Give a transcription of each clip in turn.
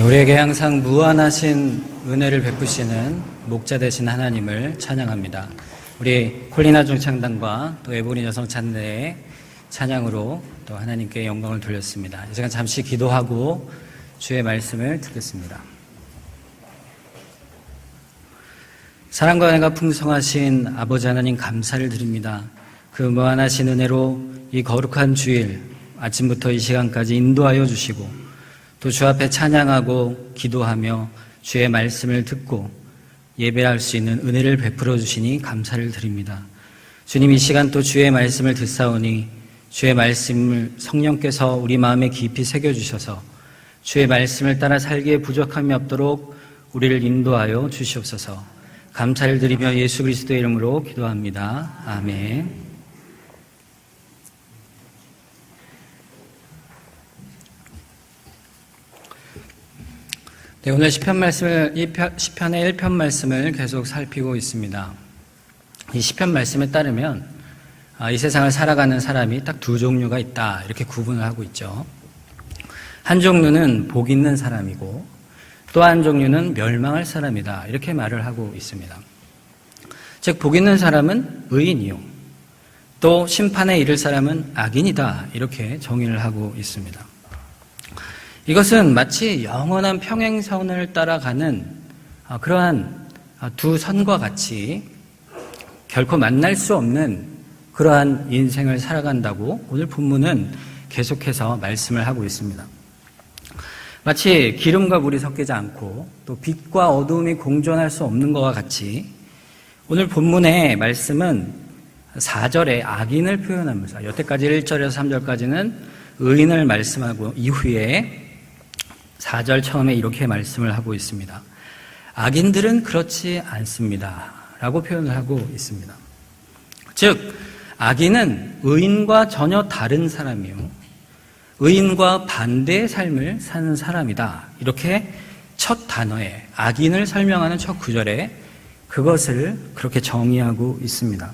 우리에게 항상 무한하신 은혜를 베푸시는 목자 되신 하나님을 찬양합니다. 우리 콜리나 중창단과 또 에보린 여성 찬대의 찬양으로 또 하나님께 영광을 돌렸습니다. 이 시간 잠시 기도하고 주의 말씀을 듣겠습니다. 사랑과 은혜가 풍성하신 아버지 하나님 감사를 드립니다. 그 무한하신 은혜로 이 거룩한 주일 아침부터 이 시간까지 인도하여 주시고 또 주 앞에 찬양하고 기도하며 주의 말씀을 듣고 예배할 수 있는 은혜를 베풀어 주시니 감사를 드립니다. 주님, 이 시간 또 주의 말씀을 듣사오니 주의 말씀을 성령께서 우리 마음에 깊이 새겨주셔서 주의 말씀을 따라 살기에 부족함이 없도록 우리를 인도하여 주시옵소서. 감사를 드리며 예수 그리스도의 이름으로 기도합니다. 아멘. 네, 오늘 시편의 1편 말씀을 계속 살피고 있습니다. 이 시편 말씀에 따르면 이 세상을 살아가는 사람이 딱 두 종류가 있다, 이렇게 구분을 하고 있죠. 한 종류는 복 있는 사람이고 또 한 종류는 멸망할 사람이다, 이렇게 말을 하고 있습니다. 즉, 복 있는 사람은 의인이요, 또 심판에 이를 사람은 악인이다, 이렇게 정의를 하고 있습니다. 이것은 마치 영원한 평행선을 따라가는 그러한 두 선과 같이 결코 만날 수 없는 그러한 인생을 살아간다고 오늘 본문은 계속해서 말씀을 하고 있습니다. 마치 기름과 물이 섞이지 않고 또 빛과 어두움이 공존할 수 없는 것과 같이 오늘 본문의 말씀은 4절에 악인을 표현하면서, 여태까지 1절에서 3절까지는 의인을 말씀하고 이후에 4절 처음에 이렇게 말씀을 하고 있습니다. 악인들은 그렇지 않습니다 라고 표현을 하고 있습니다. 즉, 악인은 의인과 전혀 다른 사람이요, 의인과 반대의 삶을 사는 사람이다, 이렇게 첫 단어에 악인을 설명하는 첫 구절에 그것을 그렇게 정의하고 있습니다.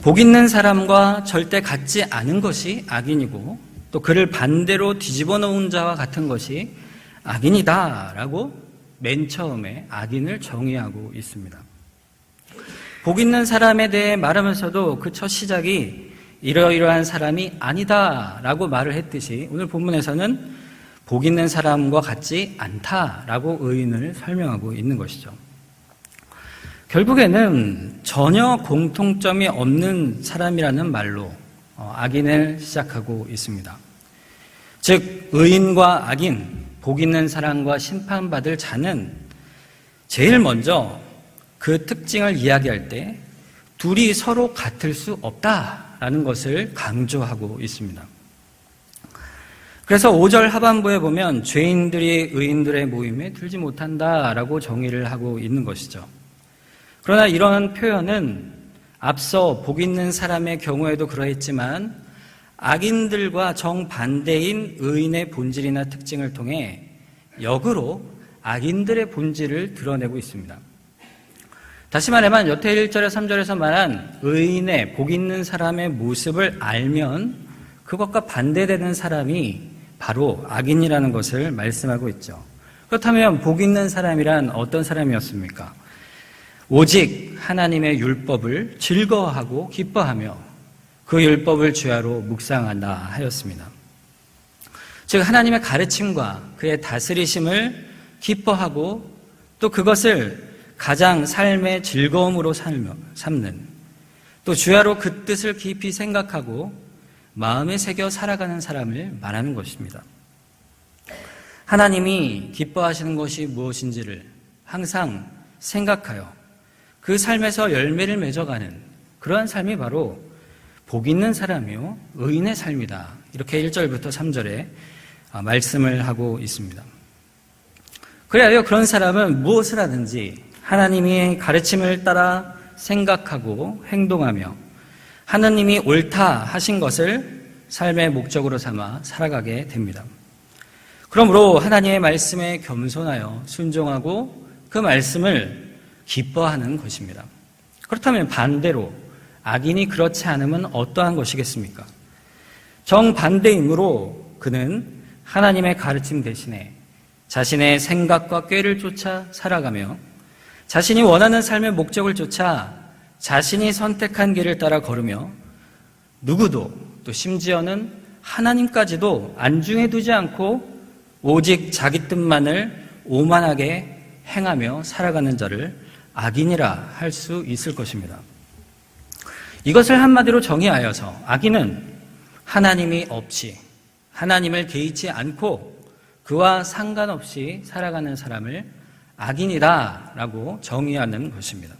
복 있는 사람과 절대 같지 않은 것이 악인이고 또 그를 반대로 뒤집어 놓은 자와 같은 것이 악인이다 라고 맨 처음에 악인을 정의하고 있습니다. 복 있는 사람에 대해 말하면서도 그 첫 시작이 이러이러한 사람이 아니다 라고 말을 했듯이 오늘 본문에서는 복 있는 사람과 같지 않다 라고 의인을 설명하고 있는 것이죠. 결국에는 전혀 공통점이 없는 사람이라는 말로 악인을 시작하고 있습니다. 즉, 의인과 악인, 복 있는 사람과 심판받을 자는 제일 먼저 그 특징을 이야기할 때 둘이 서로 같을 수 없다라는 것을 강조하고 있습니다. 그래서 5절 하반부에 보면 죄인들이 의인들의 모임에 들지 못한다라고 정의를 하고 있는 것이죠. 그러나 이런 표현은 앞서 복 있는 사람의 경우에도 그러했지만 악인들과 정반대인 의인의 본질이나 특징을 통해 역으로 악인들의 본질을 드러내고 있습니다. 다시 말하면 여태 1절에서 3절에서 말한 의인의 복 있는 사람의 모습을 알면 그것과 반대되는 사람이 바로 악인이라는 것을 말씀하고 있죠. 그렇다면 복 있는 사람이란 어떤 사람이었습니까? 오직 하나님의 율법을 즐거워하고 기뻐하며 그 율법을 주야로 묵상한다 하였습니다. 즉, 하나님의 가르침과 그의 다스리심을 기뻐하고 또 그것을 가장 삶의 즐거움으로 삼는, 또 주야로 그 뜻을 깊이 생각하고 마음에 새겨 살아가는 사람을 말하는 것입니다. 하나님이 기뻐하시는 것이 무엇인지를 항상 생각하여 그 삶에서 열매를 맺어가는 그러한 삶이 바로 복 있는 사람이요 의인의 삶이다, 이렇게 1절부터 3절에 말씀을 하고 있습니다. 그래야 그런 사람은 무엇을 하든지 하나님의 가르침을 따라 생각하고 행동하며 하나님이 옳다 하신 것을 삶의 목적으로 삼아 살아가게 됩니다. 그러므로 하나님의 말씀에 겸손하여 순종하고 그 말씀을 기뻐하는 것입니다. 그렇다면 반대로 악인이 그렇지 않으면 어떠한 것이겠습니까? 정반대이므로 그는 하나님의 가르침 대신에 자신의 생각과 꾀를 쫓아 살아가며 자신이 원하는 삶의 목적을 쫓아 자신이 선택한 길을 따라 걸으며 누구도 또 심지어는 하나님까지도 안중에 두지 않고 오직 자기 뜻만을 오만하게 행하며 살아가는 자를 악인이라 할 수 있을 것입니다. 이것을 한마디로 정의하여서 악인은 하나님이 없이 하나님을 개의치 않고 그와 상관없이 살아가는 사람을 악인이다라고 정의하는 것입니다.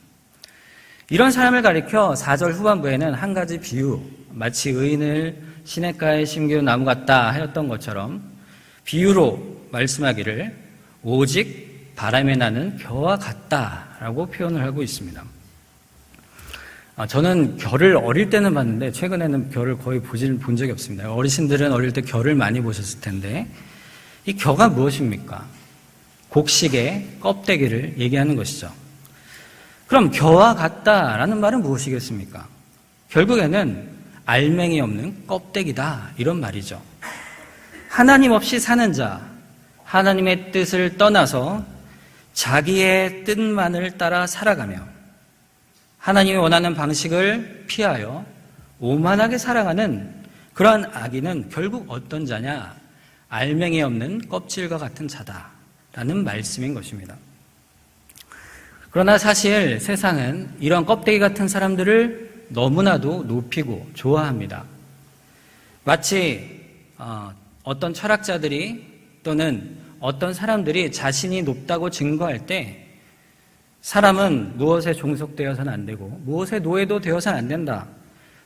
이런 사람을 가리켜 4절 후반부에는 한 가지 비유, 마치 의인을 시냇가에 심기운 나무 같다 하였던 것처럼 비유로 말씀하기를 오직 바람에 나는 겨와 같다라고 표현을 하고 있습니다. 저는 겨를 어릴 때는 봤는데 최근에는 겨를 거의 본 적이 없습니다. 어르신들은 어릴 때 겨를 많이 보셨을 텐데 이 겨가 무엇입니까? 곡식의 껍데기를 얘기하는 것이죠. 그럼 겨와 같다라는 말은 무엇이겠습니까? 결국에는 알맹이 없는 껍데기다 이런 말이죠. 하나님 없이 사는 자, 하나님의 뜻을 떠나서 자기의 뜻만을 따라 살아가며 하나님이 원하는 방식을 피하여 오만하게 살아가는 그러한 악인은 결국 어떤 자냐? 알맹이 없는 껍질과 같은 자다라는 말씀인 것입니다. 그러나 사실 세상은 이런 껍데기 같은 사람들을 너무나도 높이고 좋아합니다. 마치 어떤 철학자들이 또는 어떤 사람들이 자신이 높다고 증거할 때 사람은 무엇에 종속되어서는 안 되고 무엇에 노예도 되어서는 안 된다.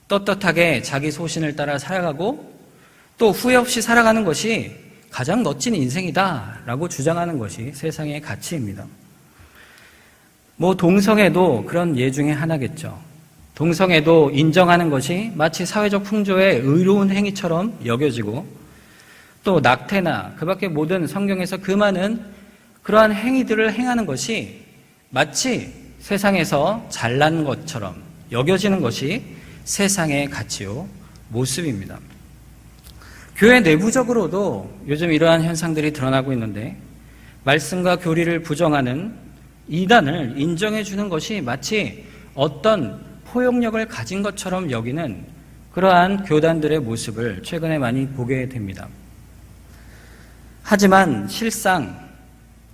떳떳하게 자기 소신을 따라 살아가고 또 후회 없이 살아가는 것이 가장 멋진 인생이다라고 주장하는 것이 세상의 가치입니다. 동성애도 그런 예 중에 하나겠죠. 동성애도 인정하는 것이 마치 사회적 풍조의 의로운 행위처럼 여겨지고 또 낙태나 그 밖에 모든 성경에서 그 많은 그러한 행위들을 행하는 것이 마치 세상에서 잘난 것처럼 여겨지는 것이 세상의 가치요 모습입니다. 교회 내부적으로도 요즘 이러한 현상들이 드러나고 있는데 말씀과 교리를 부정하는 이단을 인정해 주는 것이 마치 어떤 포용력을 가진 것처럼 여기는 그러한 교단들의 모습을 최근에 많이 보게 됩니다. 하지만 실상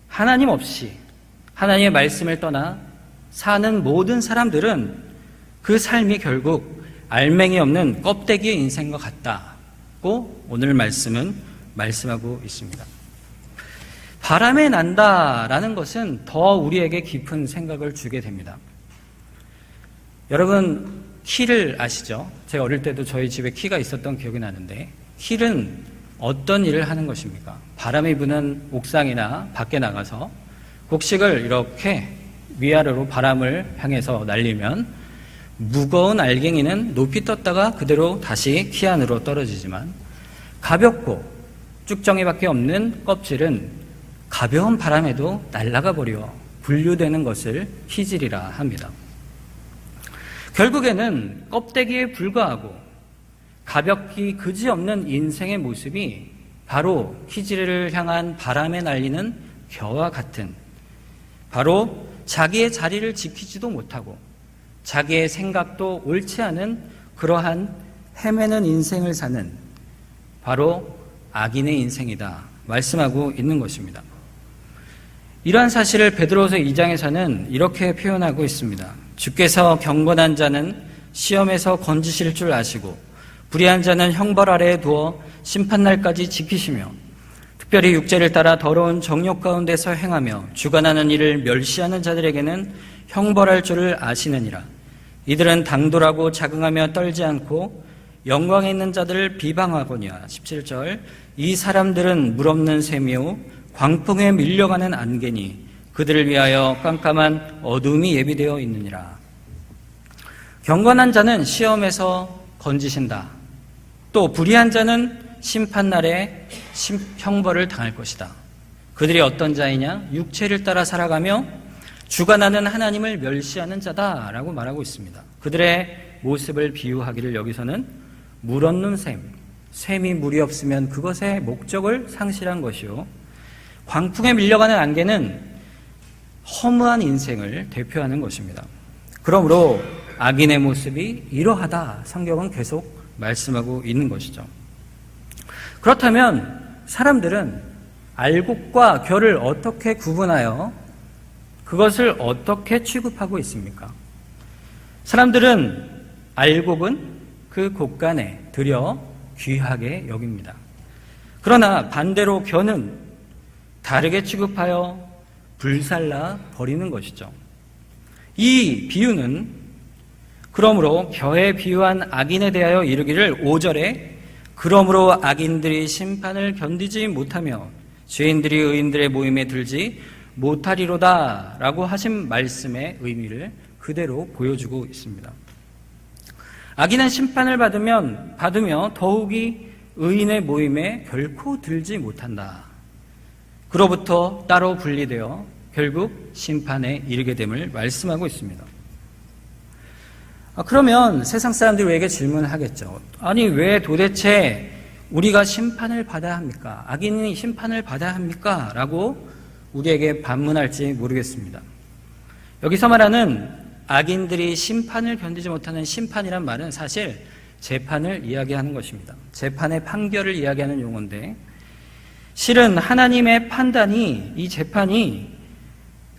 하나님 없이 하나님의 말씀을 떠나 사는 모든 사람들은 그 삶이 결국 알맹이 없는 껍데기의 인생과 같다고 오늘 말씀은 말씀하고 있습니다. 바람에 난다라는 것은 더 우리에게 깊은 생각을 주게 됩니다. 여러분 킬을 아시죠? 제가 어릴 때도 저희 집에 키가 있었던 기억이 나는데 킬은 어떤 일을 하는 것입니까? 바람이 부는 옥상이나 밖에 나가서 곡식을 이렇게 위아래로 바람을 향해서 날리면 무거운 알갱이는 높이 떴다가 그대로 다시 키 안으로 떨어지지만 가볍고 쭉정이밖에 없는 껍질은 가벼운 바람에도 날아가 버려 분류되는 것을 희질이라 합니다. 결국에는 껍데기에 불과하고 가볍기 그지없는 인생의 모습이 바로 희질을 향한 바람에 날리는 겨와 같은 바로 자기의 자리를 지키지도 못하고 자기의 생각도 옳지 않은 그러한 헤매는 인생을 사는 바로 악인의 인생이다 말씀하고 있는 것입니다. 이러한 사실을 베드로서 2장에서는 이렇게 표현하고 있습니다. 주께서 경건한 자는 시험에서 건지실 줄 아시고 불의한 자는 형벌 아래에 두어 심판날까지 지키시며 특별히 육체를 따라 더러운 정욕 가운데서 행하며 주관하는 일을 멸시하는 자들에게는 형벌할 줄을 아시느니라. 이들은 당돌하고 자긍하며 떨지 않고 영광에 있는 자들을 비방하거니와 17절 이 사람들은 물없는 셈이요 광풍에 밀려가는 안개니 그들을 위하여 깜깜한 어둠이 예비되어 있느니라. 경건한 자는 시험에서 건지신다. 또 불의한 자는 심판날에 형벌을 당할 것이다. 그들이 어떤 자이냐? 육체를 따라 살아가며 주관하는 하나님을 멸시하는 자다라고 말하고 있습니다. 그들의 모습을 비유하기를 여기서는 물없는 셈, 셈이 물이 없으면 그것의 목적을 상실한 것이요 광풍에 밀려가는 안개는 허무한 인생을 대표하는 것입니다. 그러므로 악인의 모습이 이러하다 성경은 계속 말씀하고 있는 것이죠. 그렇다면 사람들은 알곡과 결을 어떻게 구분하여 그것을 어떻게 취급하고 있습니까? 사람들은 알곡은 그 곳간에 들여 귀하게 여깁니다. 그러나 반대로 겨는 다르게 취급하여 불살라 버리는 것이죠. 이 비유는 그러므로 겨에 비유한 악인에 대하여 이르기를 5절에 그러므로 악인들이 심판을 견디지 못하며 죄인들이 의인들의 모임에 들지 못하리로다 라고 하신 말씀의 의미를 그대로 보여주고 있습니다. 악인은 심판을 받으며 더욱이 의인의 모임에 결코 들지 못한다. 그로부터 따로 분리되어 결국 심판에 이르게 됨을 말씀하고 있습니다. 그러면 세상 사람들이 우리에게 질문을 하겠죠. 아니 왜 도대체 우리가 심판을 받아야 합니까? 악인이 심판을 받아야 합니까? 라고 우리에게 반문할지 모르겠습니다. 여기서 말하는 악인들이 심판을 견디지 못하는 심판이란 말은 사실 재판을 이야기하는 것입니다. 재판의 판결을 이야기하는 용어인데 실은 하나님의 판단이 이 재판이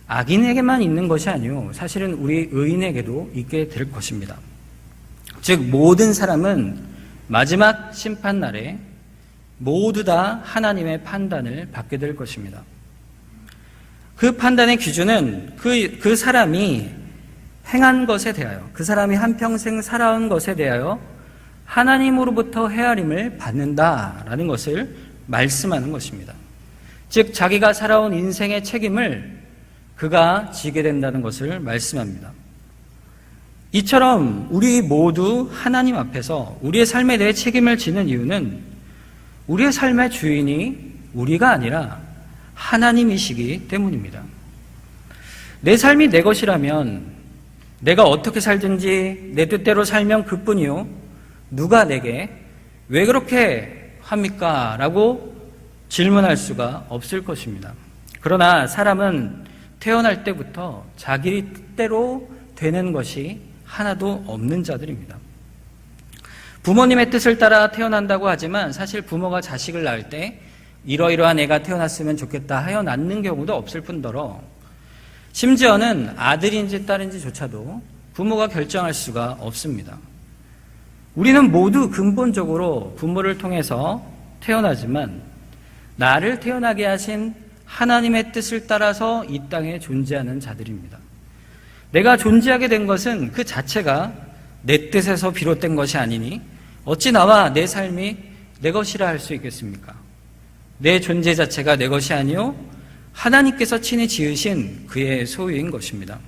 악인에게만 있는 것이 아니요 사실은 우리 의인에게도 있게 될 것입니다. 즉 모든 사람은 마지막 심판날에 모두 다 하나님의 판단을 받게 될 것입니다. 그 판단의 기준은 그 사람이 행한 것에 대하여 그 사람이 한평생 살아온 것에 대하여 하나님으로부터 헤아림을 받는다라는 것을 말씀하는 것입니다. 즉 자기가 살아온 인생의 책임을 그가 지게 된다는 것을 말씀합니다. 이처럼 우리 모두 하나님 앞에서 우리의 삶에 대해 책임을 지는 이유는 우리의 삶의 주인이 우리가 아니라 하나님이시기 때문입니다. 내 삶이 내 것이라면 내가 어떻게 살든지 내 뜻대로 살면 그뿐이요 누가 내게 왜 그렇게 합니까? 라고 질문할 수가 없을 것입니다. 그러나 사람은 태어날 때부터 자기 뜻대로 되는 것이 하나도 없는 자들입니다. 부모님의 뜻을 따라 태어난다고 하지만 사실 부모가 자식을 낳을 때 이러이러한 애가 태어났으면 좋겠다 하여 낳는 경우도 없을 뿐더러 심지어는 아들인지 딸인지조차도 부모가 결정할 수가 없습니다. 우리는 모두 근본적으로 부모를 통해서 태어나지만 나를 태어나게 하신 하나님의 뜻을 따라서 이 땅에 존재하는 자들입니다. 내가 존재하게 된 것은 그 자체가 내 뜻에서 비롯된 것이 아니니 어찌 나와 내 삶이 내 것이라 할 수 있겠습니까? 내 존재 자체가 내 것이 아니요 하나님께서 친히 지으신 그의 소유인 것입니다.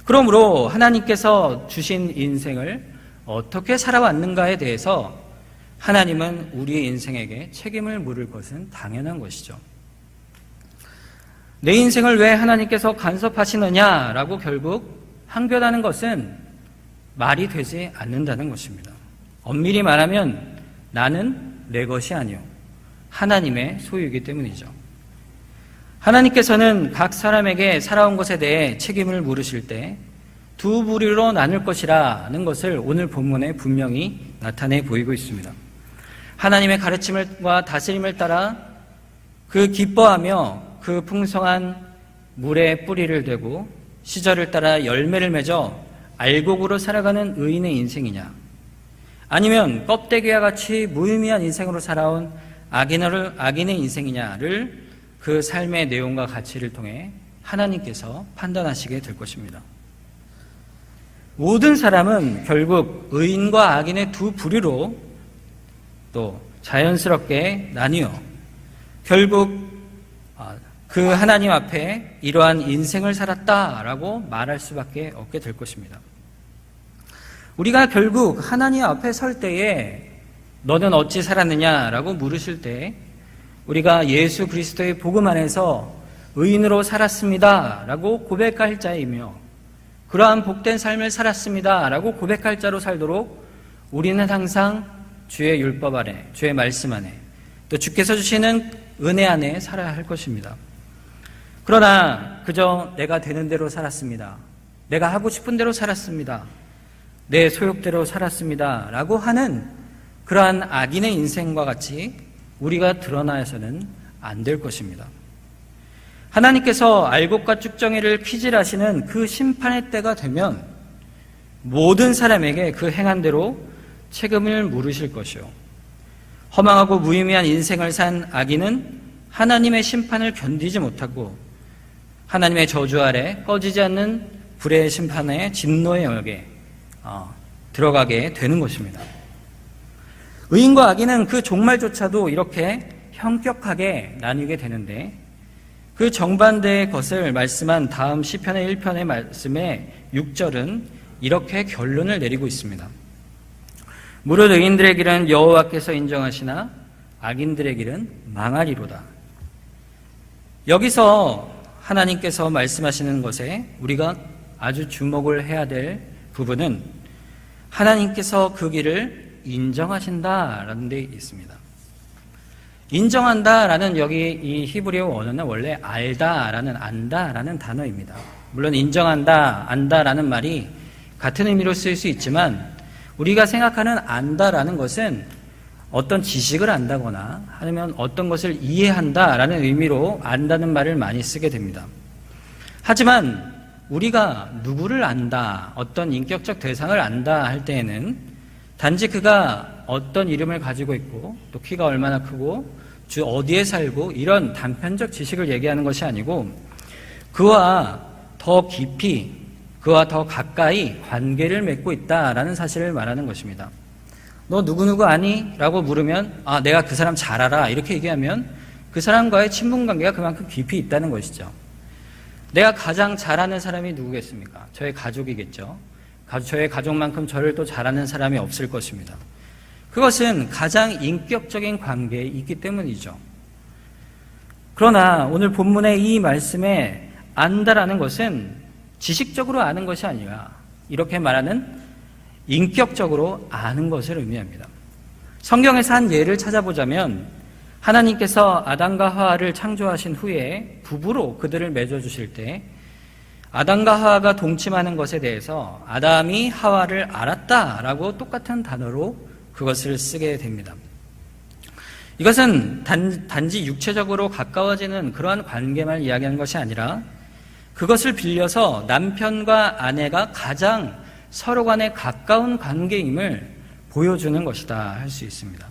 그러므로 하나님께서 주신 인생을 어떻게 살아왔는가에 대해서 하나님은 우리의 인생에게 책임을 물을 것은 당연한 것이죠. 내 인생을 왜 하나님께서 간섭하시느냐라고 결국 항변하는 것은 말이 되지 않는다는 것입니다. 엄밀히 말하면 나는 내 것이 아니요 하나님의 소유이기 때문이죠. 하나님께서는 각 사람에게 살아온 것에 대해 책임을 물으실 때 두 부류로 나눌 것이라는 것을 오늘 본문에 분명히 나타내 보이고 있습니다. 하나님의 가르침과 다스림을 따라 그 기뻐하며 그 풍성한 물에 뿌리를 대고 시절을 따라 열매를 맺어 알곡으로 살아가는 의인의 인생이냐, 아니면 껍데기와 같이 무의미한 인생으로 살아온 악인의 인생이냐를 그 삶의 내용과 가치를 통해 하나님께서 판단하시게 될 것입니다. 모든 사람은 결국 의인과 악인의 두 부류로 또 자연스럽게 나뉘어 결국 그 하나님 앞에 이러한 인생을 살았다라고 말할 수밖에 없게 될 것입니다. 우리가 결국 하나님 앞에 설 때에 너는 어찌 살았느냐라고 물으실 때 우리가 예수 그리스도의 복음 안에서 의인으로 살았습니다라고 고백할 자이며 그러한 복된 삶을 살았습니다라고 고백할 자로 살도록 우리는 항상 주의 율법 아래, 주의 말씀 안에 또 주께서 주시는 은혜 안에 살아야 할 것입니다. 그러나 그저 내가 되는 대로 살았습니다. 내가 하고 싶은 대로 살았습니다. 내 소욕대로 살았습니다. 라고 하는 그러한 악인의 인생과 같이 우리가 드러나서는 안 될 것입니다. 하나님께서 알곡과 쭉정이를 퀴질하시는 그 심판의 때가 되면 모든 사람에게 그 행한 대로 책임을 물으실 것이요. 허망하고 무의미한 인생을 산 악인은 하나님의 심판을 견디지 못하고 하나님의 저주 아래 꺼지지 않는 불의 심판의 진노의 영역에 들어가게 되는 것입니다. 의인과 악인은 그 종말조차도 이렇게 현격하게 나뉘게 되는데 그 정반대의 것을 말씀한 다음 시편의 1편의 말씀의 6절은 이렇게 결론을 내리고 있습니다. 무릇 의인들의 길은 여호와께서 인정하시나 악인들의 길은 망하리로다. 여기서 하나님께서 말씀하시는 것에 우리가 아주 주목을 해야 될 부분은 하나님께서 그 길을 인정하신다라는 데 있습니다. 인정한다라는 여기 이 히브리어 원어는 원래 알다라는 안다라는 단어입니다. 물론 인정한다, 안다라는 말이 같은 의미로 쓰일 수 있지만 우리가 생각하는 안다라는 것은 어떤 지식을 안다거나 아니면 어떤 것을 이해한다라는 의미로 안다는 말을 많이 쓰게 됩니다. 하지만 우리가 누구를 안다, 어떤 인격적 대상을 안다 할 때에는 단지 그가 어떤 이름을 가지고 있고 또 키가 얼마나 크고 주 어디에 살고 이런 단편적 지식을 얘기하는 것이 아니고 그와 더 깊이, 그와 더 가까이 관계를 맺고 있다라는 사실을 말하는 것입니다. 너 누구누구 아니? 라고 물으면 내가 그 사람 잘 알아 이렇게 얘기하면 그 사람과의 친분관계가 그만큼 깊이 있다는 것이죠. 내가 가장 잘 아는 사람이 누구겠습니까? 저의 가족이겠죠. 저의 가족만큼 저를 또 잘 아는 사람이 없을 것입니다. 그것은 가장 인격적인 관계에 있기 때문이죠. 그러나 오늘 본문의 이 말씀에 안다라는 것은 지식적으로 아는 것이 아니라 이렇게 말하는 인격적으로 아는 것을 의미합니다. 성경에서 한 예를 찾아보자면 하나님께서 아담과 하와를 창조하신 후에 부부로 그들을 맺어주실 때 아담과 하와가 동침하는 것에 대해서 아담이 하와를 알았다라고 똑같은 단어로 그것을 쓰게 됩니다. 이것은 단지 육체적으로 가까워지는 그러한 관계만 이야기하는 것이 아니라 그것을 빌려서 남편과 아내가 가장 서로 간에 가까운 관계임을 보여주는 것이다 할 수 있습니다.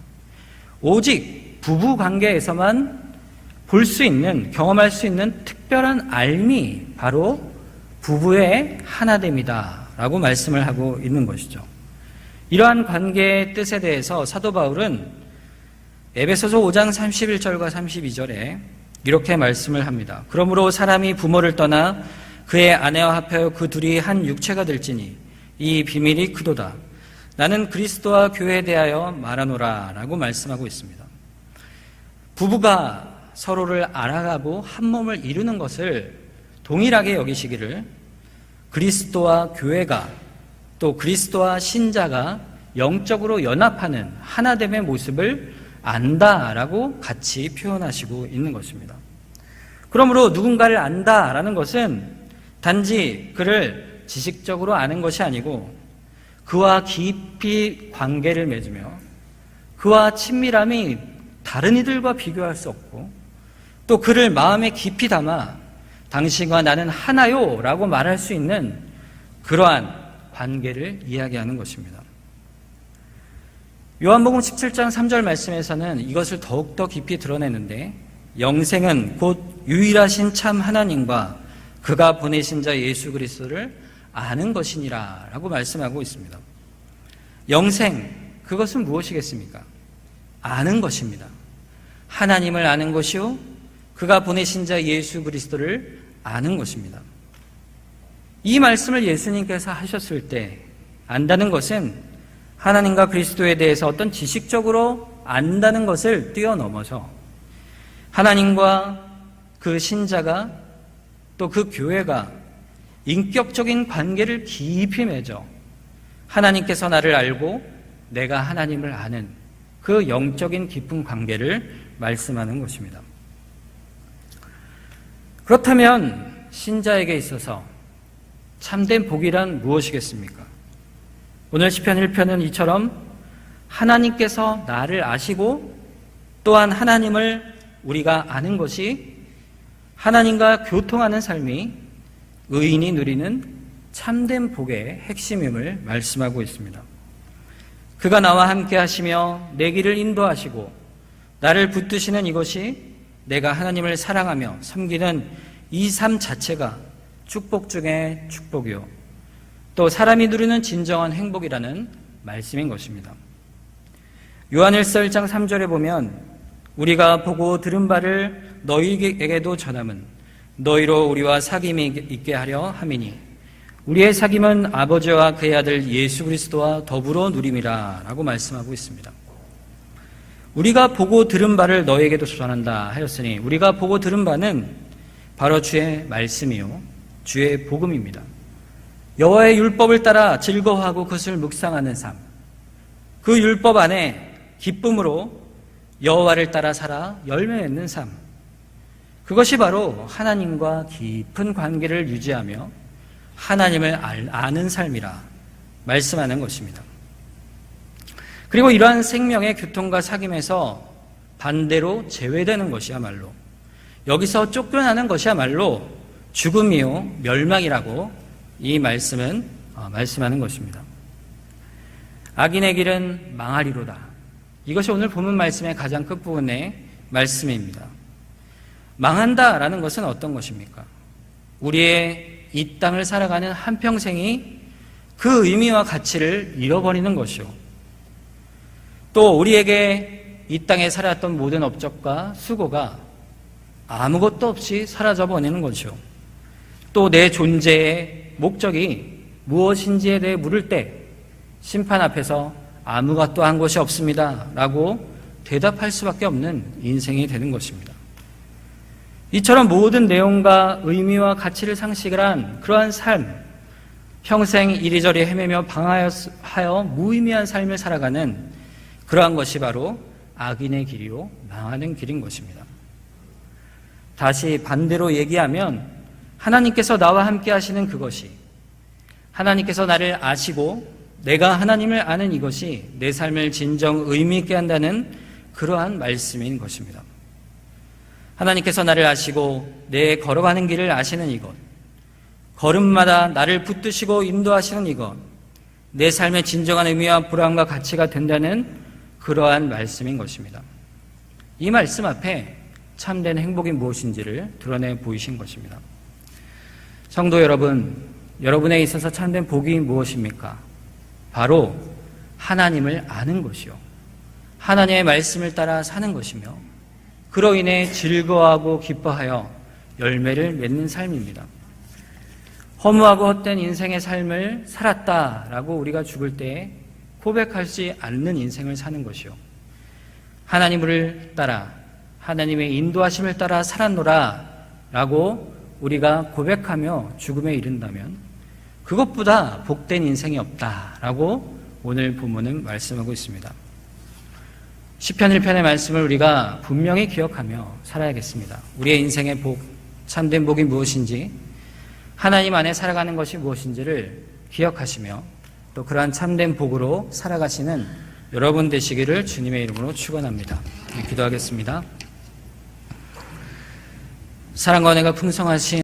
오직 부부 관계에서만 볼 수 있는, 경험할 수 있는 특별한 알미, 바로 부부의 하나됨이다 라고 말씀을 하고 있는 것이죠. 이러한 관계의 뜻에 대해서 사도 바울은 에베소서 5장 31절과 32절에 이렇게 말씀을 합니다. 그러므로 사람이 부모를 떠나 그의 아내와 합하여 그 둘이 한 육체가 될지니 이 비밀이 크도다. 나는 그리스도와 교회에 대하여 말하노라 라고 말씀하고 있습니다. 부부가 서로를 알아가고 한 몸을 이루는 것을 동일하게 여기시기를 그리스도와 교회가 또 그리스도와 신자가 영적으로 연합하는 하나됨의 모습을 안다라고 같이 표현하시고 있는 것입니다. 그러므로 누군가를 안다라는 것은 단지 그를 지식적으로 아는 것이 아니고 그와 깊이 관계를 맺으며 그와 친밀함이 다른 이들과 비교할 수 없고 또 그를 마음에 깊이 담아 당신과 나는 하나요 라고 말할 수 있는 그러한 관계를 이야기하는 것입니다. 요한복음 17장 3절 말씀에서는 이것을 더욱더 깊이 드러내는데 영생은 곧 유일하신 참 하나님과 그가 보내신 자 예수 그리스도를 아는 것이니라 라고 말씀하고 있습니다. 영생, 그것은 무엇이겠습니까? 아는 것입니다. 하나님을 아는 것이요 그가 보내신 자 예수 그리스도를 아는 것입니다. 이 말씀을 예수님께서 하셨을 때 안다는 것은 하나님과 그리스도에 대해서 어떤 지식적으로 안다는 것을 뛰어넘어서 하나님과 그 신자가 또 그 교회가 인격적인 관계를 깊이 맺어 하나님께서 나를 알고 내가 하나님을 아는 그 영적인 깊은 관계를 말씀하는 것입니다. 그렇다면 신자에게 있어서 참된 복이란 무엇이겠습니까? 오늘 시편 1편은 이처럼 하나님께서 나를 아시고 또한 하나님을 우리가 아는 것이 하나님과 교통하는 삶이 의인이 누리는 참된 복의 핵심임을 말씀하고 있습니다. 그가 나와 함께 하시며 내 길을 인도하시고 나를 붙드시는 이것이 내가 하나님을 사랑하며 섬기는 이 삶 자체가 축복 중에 축복이요, 또 사람이 누리는 진정한 행복이라는 말씀인 것입니다. 요한일서 1장 3절에 보면 우리가 보고 들은 바를 너희에게도 전함은 너희로 우리와 사귐이 있게 하려 함이니 우리의 사귐은 아버지와 그의 아들 예수 그리스도와 더불어 누림이라 라고 말씀하고 있습니다. 우리가 보고 들은 바를 너희에게도 전한다 하였으니 우리가 보고 들은 바는 바로 주의 말씀이요 주의 복음입니다. 여호와의 율법을 따라 즐거워하고 그것을 묵상하는 삶, 그 율법 안에 기쁨으로 여호와를 따라 살아 열매 맺는 삶, 그것이 바로 하나님과 깊은 관계를 유지하며 하나님을 아는 삶이라 말씀하는 것입니다. 그리고 이러한 생명의 교통과 사귐에서 반대로 제외되는 것이야말로, 여기서 쫓겨나는 것이야말로 죽음이요 멸망이라고 이 말씀은 말씀하는 것입니다. 악인의 길은 망하리로다. 이것이 오늘 본문 말씀의 가장 끝부분의 말씀입니다. 망한다라는 것은 어떤 것입니까? 우리의 이 땅을 살아가는 한평생이 그 의미와 가치를 잃어버리는 것이요, 또 우리에게 이 땅에 살았던 모든 업적과 수고가 아무것도 없이 사라져버리는 것이요, 또 내 존재의 목적이 무엇인지에 대해 물을 때 심판 앞에서 아무것도 한 것이 없습니다 라고 대답할 수밖에 없는 인생이 되는 것입니다. 이처럼 모든 내용과 의미와 가치를 상실한 그러한 삶, 평생 이리저리 헤매며 방황하여 무의미한 삶을 살아가는 그러한 것이 바로 악인의 길이요 망하는 길인 것입니다. 다시 반대로 얘기하면 하나님께서 나와 함께 하시는 그것이, 하나님께서 나를 아시고 내가 하나님을 아는 이것이 내 삶을 진정 의미 있게 한다는 그러한 말씀인 것입니다. 하나님께서 나를 아시고 내 걸어가는 길을 아시는 이것, 걸음마다 나를 붙드시고 인도하시는 이것, 내 삶의 진정한 의미와 보람과 가치가 된다는 그러한 말씀인 것입니다. 이 말씀 앞에 참된 행복이 무엇인지를 드러내 보이신 것입니다. 성도 여러분, 여러분에 있어서 참된 복이 무엇입니까? 바로 하나님을 아는 것이요, 하나님의 말씀을 따라 사는 것이며 그로 인해 즐거워하고 기뻐하여 열매를 맺는 삶입니다. 허무하고 헛된 인생의 삶을 살았다라고 우리가 죽을 때 고백하지 않는 인생을 사는 것이요, 하나님을 따라 하나님의 인도하심을 따라 살았노라 라고 우리가 고백하며 죽음에 이른다면 그것보다 복된 인생이 없다라고 오늘 본문은 말씀하고 있습니다. 시편 1편의 말씀을 우리가 분명히 기억하며 살아야겠습니다. 우리의 인생의 복, 참된 복이 무엇인지, 하나님 안에 살아가는 것이 무엇인지를 기억하시며 또 그러한 참된 복으로 살아가시는 여러분 되시기를 주님의 이름으로 축원합니다. 기도하겠습니다. 사랑과 은혜가 풍성하신